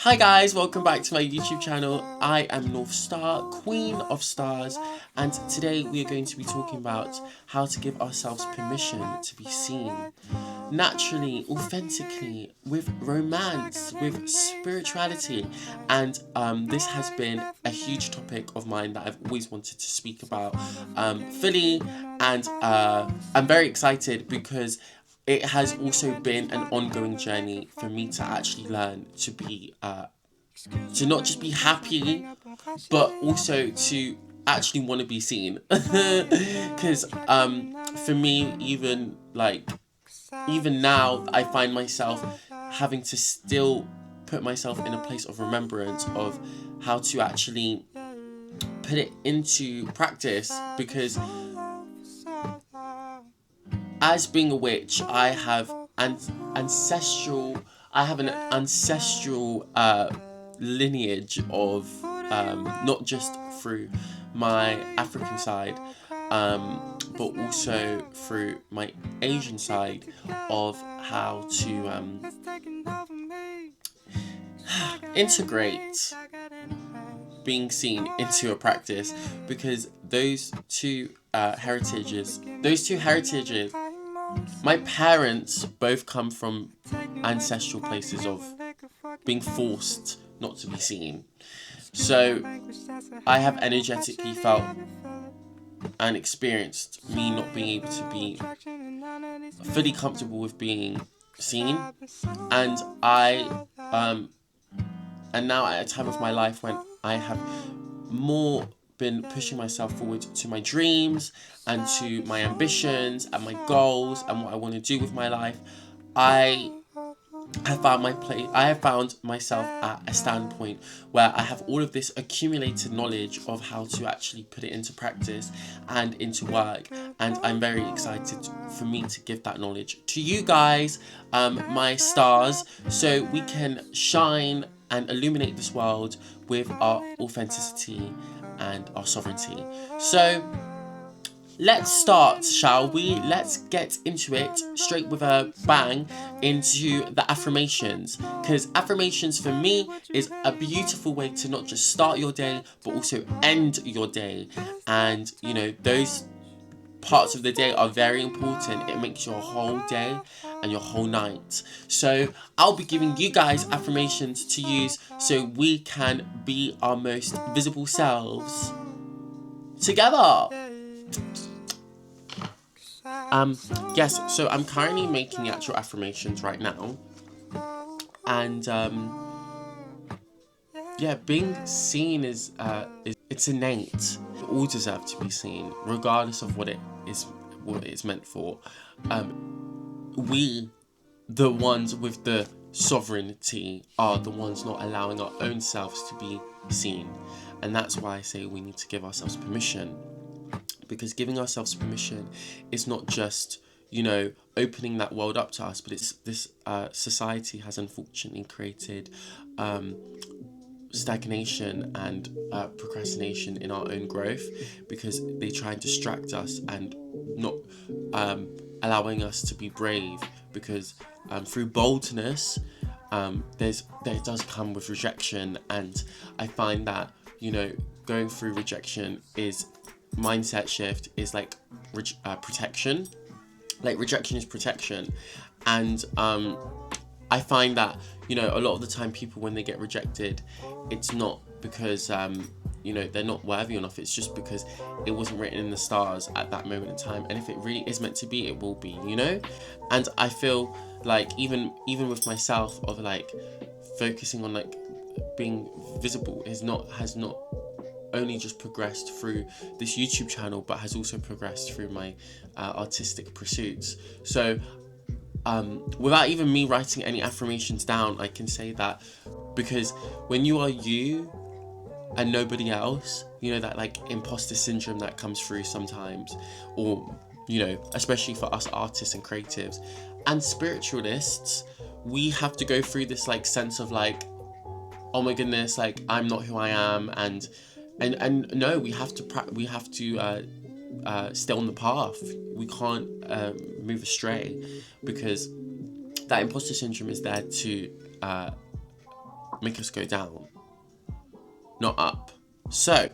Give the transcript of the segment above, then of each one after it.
Hi guys, welcome back to my YouTube channel. I am North Star, Queen of Stars, and today we are going to be talking about how to give ourselves permission to be seen naturally, authentically, with romance, with spirituality. And this has been a huge topic of mine that I've always wanted to speak about fully, and I'm very excited because it has also been an ongoing journey for me to actually learn to be to not just be happy, but also to actually want to be seen. Because for me, even now, I find myself having to still put myself in a place of remembrance of how to actually put it into practice, because as being a witch, ancestral I have an ancestral lineage of not just through my African side, but also through my Asian side, of how to integrate being seen into a practice, because those two heritages, my parents both come from ancestral places of being forced not to be seen. So I have energetically felt and experienced me not being able to be fully comfortable with being seen. And and now at a time of my life when I have more been pushing myself forward to my dreams and to my ambitions and my goals and what I want to do with my life, I have found my place. I have found myself at a standpoint where I have all of this accumulated knowledge of how to actually put it into practice and into work, and I'm very excited for me to give that knowledge to you guys, my stars, so we can shine and illuminate this world with our authenticity and our sovereignty. So let's start, shall we? Let's get into it straight with a bang into the affirmations. Because affirmations for me is a beautiful way to not just start your day, but also end your day. And you know, those parts of the day are very important. It makes your whole day and your whole night. So I'll be giving you guys affirmations to use so we can be our most visible selves together. Yes, so I'm currently making actual affirmations right now. And yeah, being seen is it's innate. We all deserve to be seen, regardless of what it's meant for. We, the ones with the sovereignty, are the ones not allowing our own selves to be seen. And that's why I say we need to give ourselves permission. Because giving ourselves permission is not just, you know, opening that world up to us, but it's this society has unfortunately created stagnation and procrastination in our own growth, because they try and distract us and not allowing us to be brave, because through boldness there does come with rejection. And I find that, you know, going through rejection is mindset shift, is like protection. Like rejection is protection. And I find that, you know, a lot of the time people, when they get rejected, it's not because you know, they're not worthy enough. It's just because it wasn't written in the stars at that moment in time. And if it really is meant to be, it will be, you know. And I feel like even with myself, of like focusing on like being visible has not only just progressed through this YouTube channel, but has also progressed through my artistic pursuits. So without even me writing any affirmations down, I can say that, because when you are you and nobody else, you know, that like imposter syndrome that comes through sometimes, or, you know, especially for us artists and creatives and spiritualists, we have to go through this like sense of like, oh my goodness, like I'm not who I am. And no, we have to stay on the path. We can't move astray, because that imposter syndrome is there to make us go down, not up. So,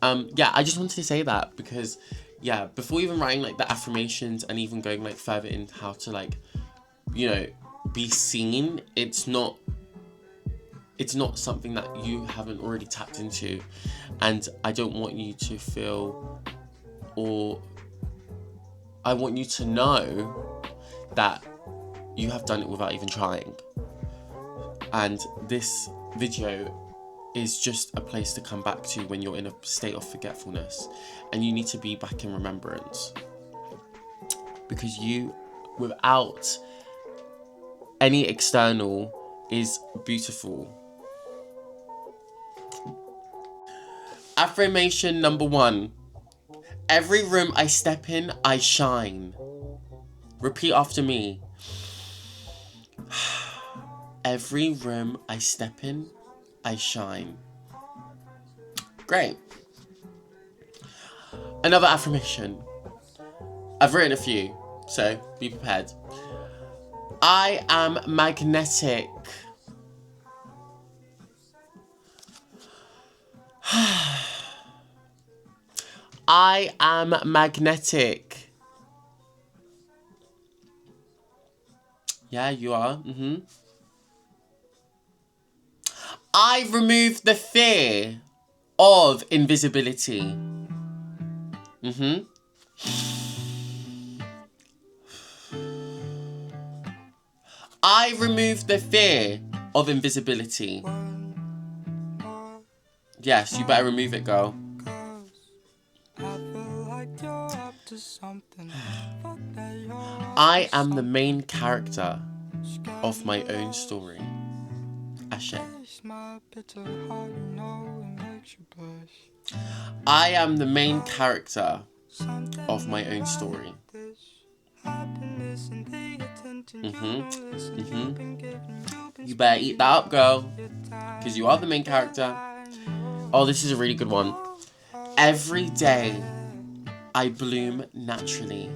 yeah, I just wanted to say that because, yeah, before even writing like the affirmations and even going like further into how to like, you know, be seen, it's not something that you haven't already tapped into, and I don't want you to feel, or I want you to know that you have done it without even trying. And this video is just a place to come back to when you're in a state of forgetfulness and you need to be back in remembrance, because you, without any external, is beautiful. Affirmation number 1. Every room I step in, I shine. Repeat after me. Every room I step in, I shine. Great. Another affirmation. I've written a few, so be prepared. I am magnetic. I am magnetic. Yeah, you are. I remove the fear of invisibility. I remove the fear of invisibility. Yes, you better remove it, girl. I am the main character of my own story. Ashe. I am the main character of my own story. You better eat that up, girl, because you are the main character. Oh, this is a really good one. Every day I bloom naturally.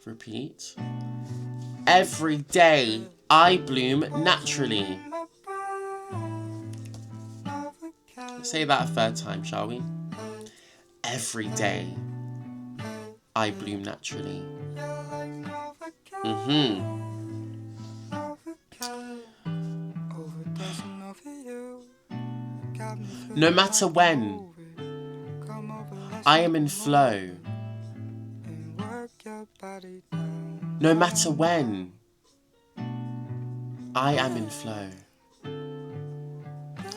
Repeat. Every day I bloom naturally. Say that a third time, shall we? Every day I bloom naturally. No matter when, I am in flow. No matter when, I am in flow.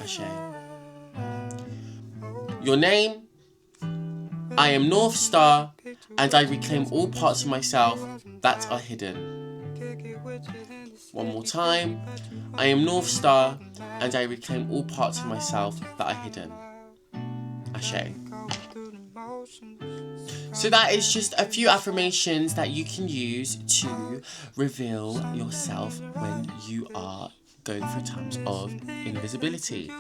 Ashe. Your name? I am North Star, and I reclaim all parts of myself that are hidden. One more time. I am North Star, and I reclaim all parts of myself that are hidden. Ashe. So that is just a few affirmations that you can use to reveal yourself when you are going through times of invisibility.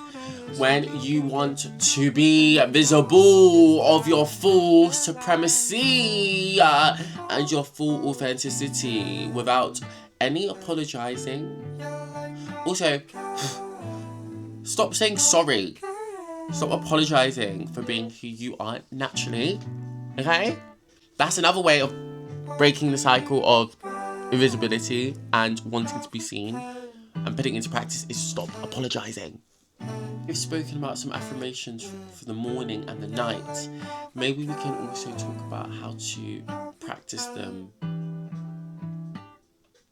When you want to be visible of your full supremacy and your full authenticity without any apologizing. Also, stop saying sorry. Stop apologizing for being who you are naturally. Okay? That's another way of breaking the cycle of invisibility and wanting to be seen and putting it into practice is stop apologizing. We've spoken about some affirmations for the morning and the night. Maybe we can also talk about how to practice them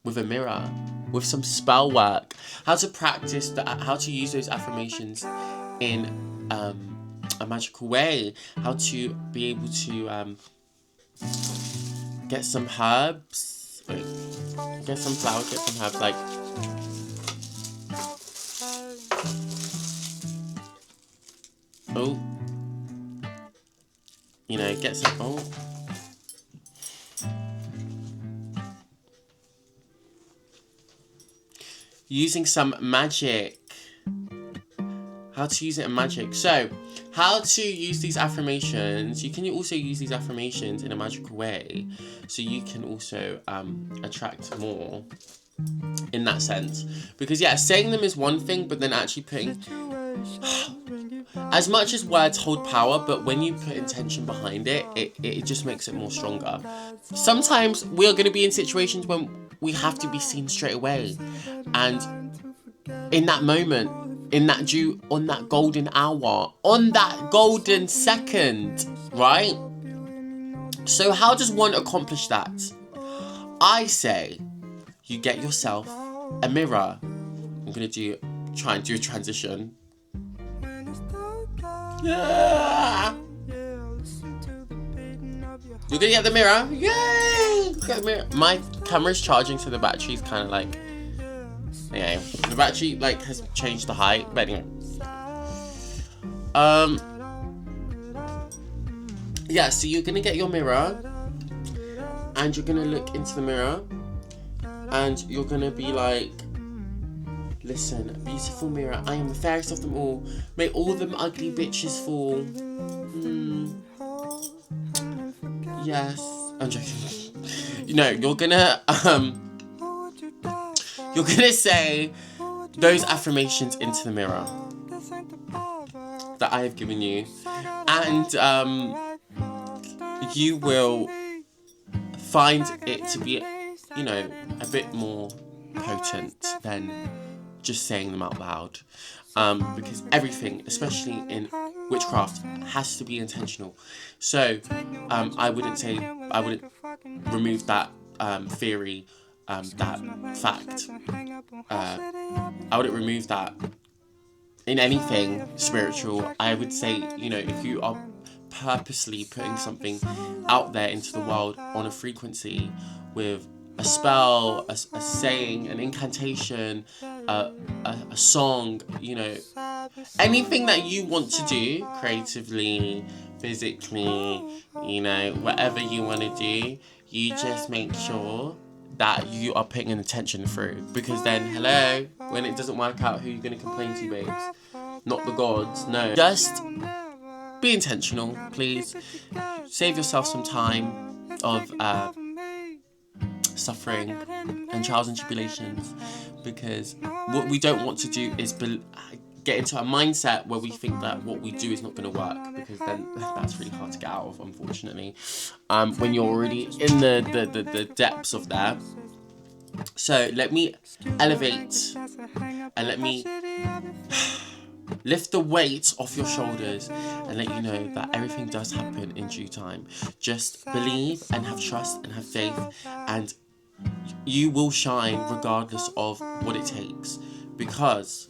with a mirror, with some spell work. How to practice how to use those affirmations in a magical way. How to be able to get some herbs. Wait, get some flowers, get some herbs like get some using some magic. How to use it in magic. So, how to use these affirmations. You can also use these affirmations in a magical way, so you can also attract more in that sense. Because yeah, saying them is one thing, but then actually putting, as much as words hold power, but when you put intention behind it, it just makes it more stronger. Sometimes we are going to be in situations when we have to be seen straight away, and in that moment, in that on that golden hour, on that golden second, right? So how does one accomplish that? I say you get yourself a mirror. I'm gonna try and do a transition. Yeah. You're gonna get the mirror. Yay! Get the mirror. My camera's charging, so the battery's kind of like, anyway, the battery like has changed the height. But anyway, yeah. So you're gonna get your mirror, and you're gonna look into the mirror, and you're gonna be like, listen, beautiful mirror, I am the fairest of them all. May all them ugly bitches fall. Yes, I'm joking. You're gonna say those affirmations into the mirror that I have given you, and you will find it to be, a bit more potent than just saying them out loud, because everything, especially in witchcraft, has to be intentional. So I wouldn't remove that theory, that fact. I wouldn't remove that in anything spiritual. I would say, if you are purposely putting something out there into the world on a frequency with a spell, a saying, an incantation, a song, anything that you want to do creatively, physically, whatever you want to do, you just make sure that you are putting an intention through. Because then, hello, when it doesn't work out, who are you going to complain to, babes? Not the gods, no. Just be intentional, please. Save yourself some time of suffering and trials and tribulations, because what we don't want to do is get into a mindset where we think that what we do is not going to work, because then that's really hard to get out of, unfortunately, when you're already in the depths of that. So let me elevate and let me lift the weight off your shoulders and let you know that everything does happen in due time. Just believe and have trust and have faith, and you will shine regardless of what it takes, because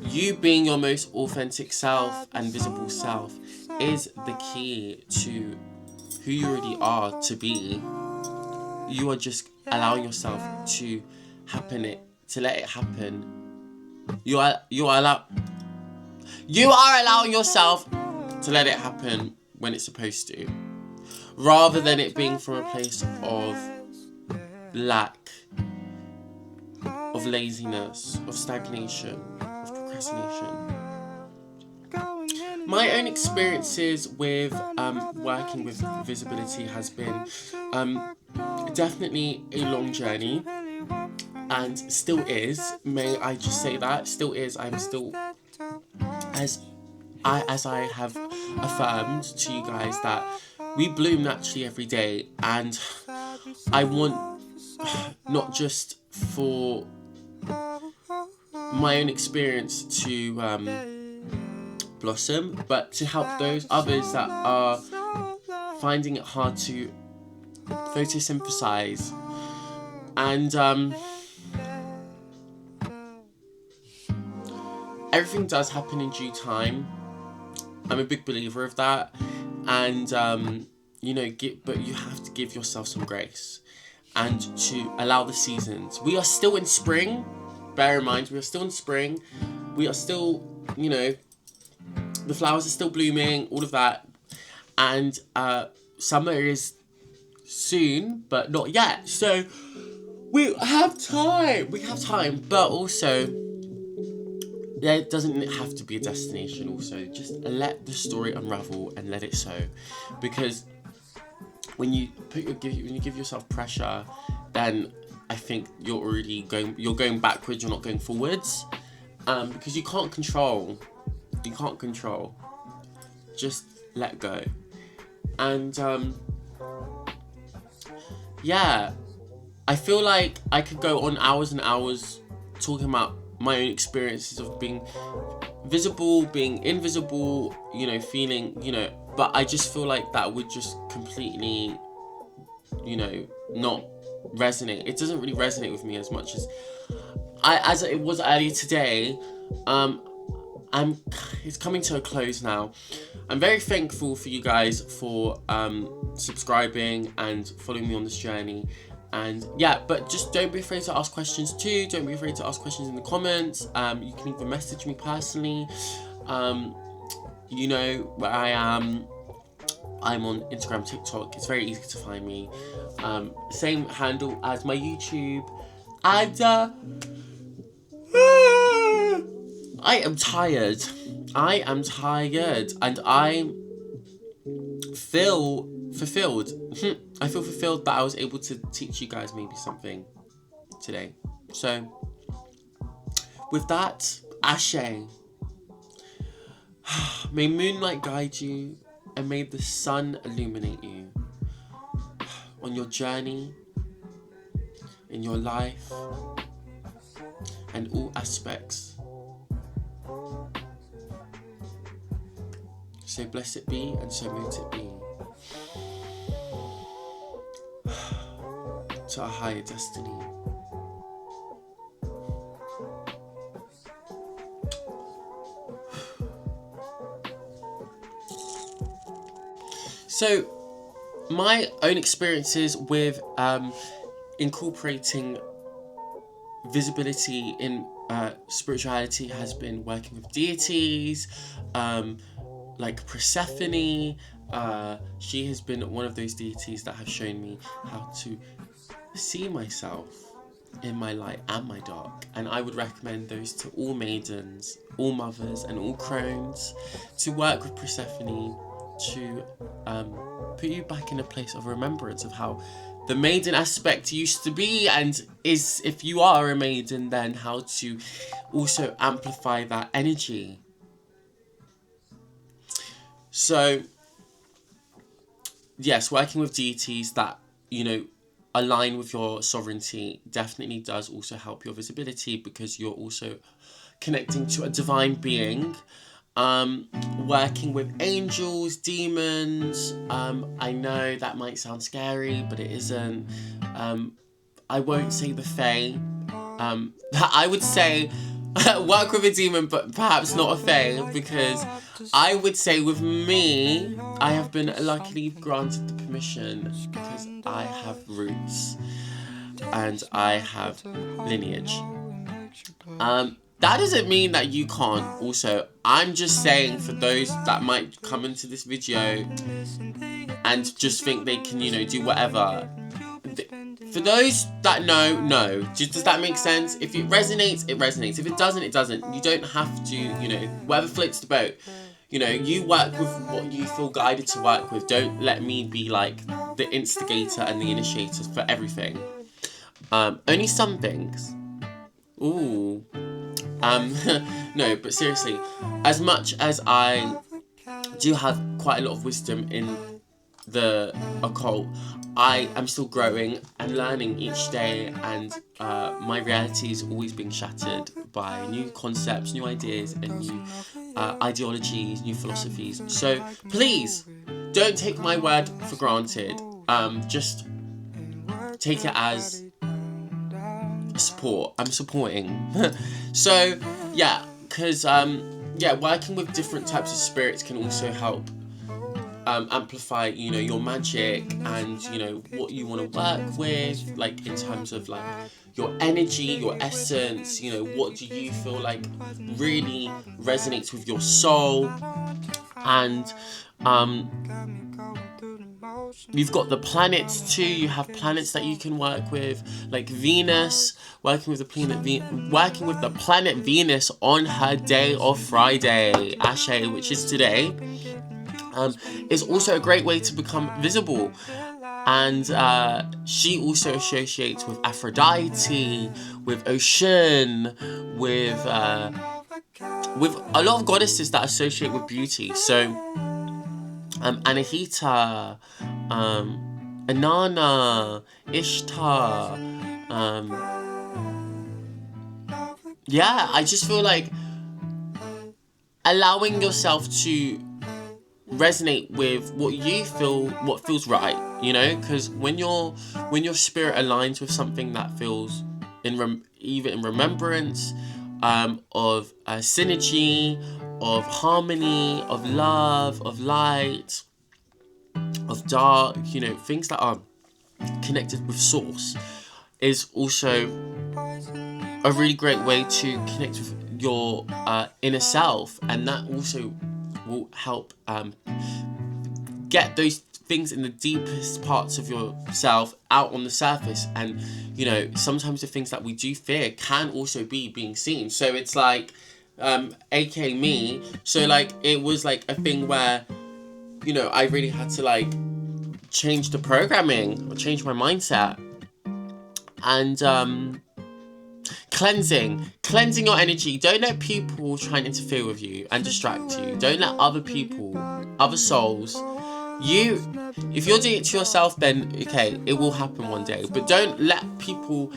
you being your most authentic self and visible self is the key to who you already are to be. You are just allowing yourself to let it happen. You are allowing yourself to let it happen when it's supposed to, rather than it being from a place of lack, of laziness, of stagnation, of procrastination. My own experiences with working with visibility has been definitely a long journey, and still is. May I just say that? Still is. I'm still, as I have affirmed to you guys, that we bloom naturally every day, and I want not just for my own experience to blossom, but to help those others that are finding it hard to photosynthesize. And everything does happen in due time. I'm a big believer of that. And but you have to give yourself some grace and to allow the seasons. We are still in spring. Bear in mind, we are still in spring. We are still, the flowers are still blooming, all of that. And summer is soon, but not yet. So we have time. But also, there doesn't have to be a destination. Also, just let the story unravel and let it so, because when you give yourself pressure, then I think you're going backwards. You're not going forwards, because you can't control. Just let go, and yeah, I feel like I could go on hours and hours talking about my own experiences of being visible, being invisible, feeling, but I just feel like that would just completely, not resonate. It doesn't really resonate with me as much as it was earlier today. It's coming to a close now. I'm very thankful for you guys for subscribing and following me on this journey. And yeah, but just don't be afraid to ask questions too. Don't be afraid to ask questions in the comments. You can even message me personally. You know where I am. I'm on Instagram, TikTok. It's very easy to find me. Same handle as my YouTube. And I am tired. And I feel fulfilled. I feel fulfilled that I was able to teach you guys maybe something today. So, with that, Ashe. May moonlight guide you, and may the sun illuminate you on your journey, in your life, and all aspects. So blessed be, and so mote it be. To our higher destiny. So, my own experiences with incorporating visibility in spirituality has been working with deities, like Persephone. She has been one of those deities that have shown me how to see myself in my light and my dark, and I would recommend those to all maidens, all mothers, and all crones, to work with Persephone to put you back in a place of remembrance of how the maiden aspect used to be, and is, if you are a maiden, then how to also amplify that energy. So yes, working with deities that align with your sovereignty definitely does also help your visibility, because you're also connecting to a divine being. Working with angels, demons, I know that might sound scary, but it isn't. I won't say the Fae. I would say work with a demon, but perhaps not a Fae, because I would say with me, I have been luckily granted the permission because I have roots and I have lineage. That doesn't mean that you can't also. I'm just saying, for those that might come into this video and just think they can, do whatever. For those that know, no. Does that make sense? If it resonates, it resonates. If it doesn't, it doesn't. You don't have to, whatever floats the boat. You work with what you feel guided to work with. Don't let me be like the instigator and the initiator for everything. Only some things. Ooh. No, but seriously, as much as I do have quite a lot of wisdom in the occult, I am still growing and learning each day, and my reality is always being shattered by new concepts, new ideas, and new ideologies, new philosophies. So please don't take my word for granted. Just take it as support. I'm supporting. So yeah, because working with different types of spirits can also help amplify your magic, and what you want to work with, like in terms of like your energy, your essence. What do you feel like really resonates with your soul, and you've got the planets too. You have planets that you can work with, like Venus, working with the planet Venus on her day of Friday, Ashe, which is today, is also a great way to become visible. And she also associates with Aphrodite, with Ocean, with a lot of goddesses that associate with beauty. So Anahita, Inanna, Ishtar. Yeah, I just feel like allowing yourself to resonate with what you feel, what feels right, you know, because when your spirit aligns with something that feels either in remembrance of synergy, of harmony, of love, of light, of dark, you know, things that are connected with source, is also a really great way to connect with your inner self, and that also will help get those things in the deepest parts of yourself out on the surface. And you know, sometimes the things that we do fear can also be being seen. So it's like aka me, so like it was like a thing where, you know, I really had to like change the programming or change my mindset. And cleansing your energy. Don't let people try and interfere with you and distract you. Don't let other people, other souls, if you're doing it to yourself, then okay, it will happen one day, but don't let people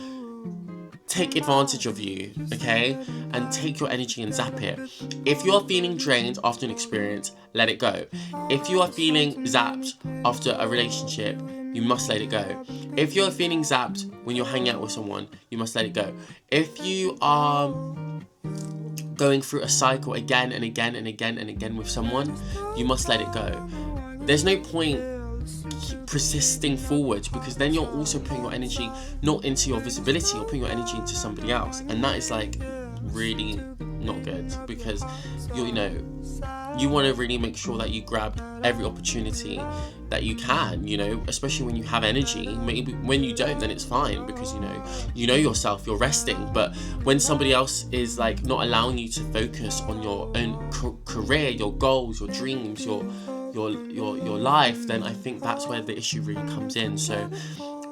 take advantage of you, okay, and take your energy and zap it. If you are feeling drained after an experience, let it go. If you are feeling zapped after a relationship, you must let it go. If you're feeling zapped when you're hanging out with someone, you must let it go. If you are going through a cycle again and again and again and again with someone, you must let it go. There's no point persisting forward, because then you're also putting your energy not into your visibility, you're putting your energy into somebody else, and that is like really not good, because you know, you want to really make sure that you grab every opportunity that you can, you know, especially when you have energy. Maybe when you don't, then it's fine, because you know yourself, you're resting. But when somebody else is like not allowing you to focus on your own career, your goals, your dreams, your life, then I think that's where the issue really comes in. So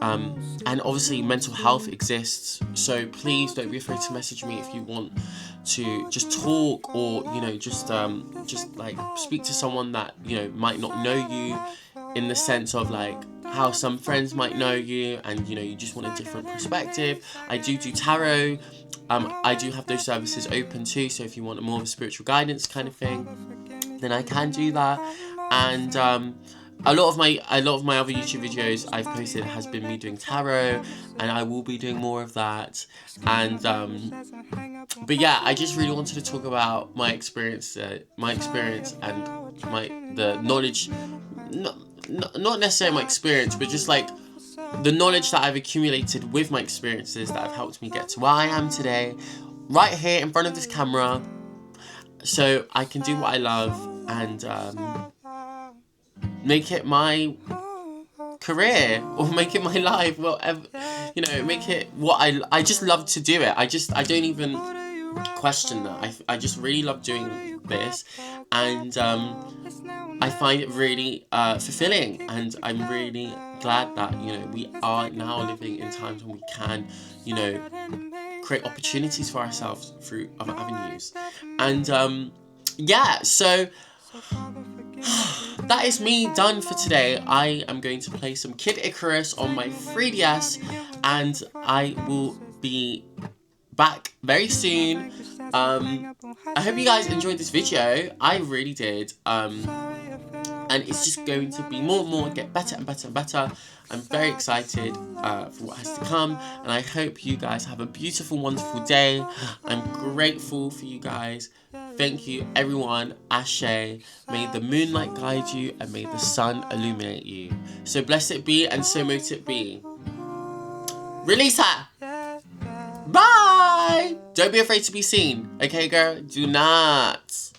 and obviously mental health exists, so please don't be afraid to message me if you want to just talk, or you know, just like speak to someone that, you know, might not know you, in the sense of like how some friends might know you, and you know, you just want a different perspective. I do tarot. I do have those services open too, so if you want more of a spiritual guidance kind of thing, then I can do that. And a lot of my other YouTube videos I've posted has been me doing tarot, and I will be doing more of that. And but yeah, I just really wanted to talk about my experience and the knowledge, not necessarily my experience, but just like the knowledge that I've accumulated with my experiences that have helped me get to where I am today, right here in front of this camera, so I can do what I love and make it my career, or make it my life, whatever, you know, make it what I just love to do it. I don't even question that. I just really love doing this, and I find it really fulfilling, and I'm really glad that, you know, we are now living in times when we can, you know, create opportunities for ourselves through other avenues. And yeah, so that is me done for today. I am going to play some Kid Icarus on my 3DS, and I will be back very soon. I hope you guys enjoyed this video. I really did. And it's just going to be more and more, get better and better and better. I'm very excited for what has to come, and I hope you guys have a beautiful, wonderful day. I'm grateful for you guys. Thank you, everyone. Ashe. May the moonlight guide you, and may the sun illuminate you. So blessed it be, and so mote it be. Release her. Bye. Don't be afraid to be seen. Okay, girl? Do not.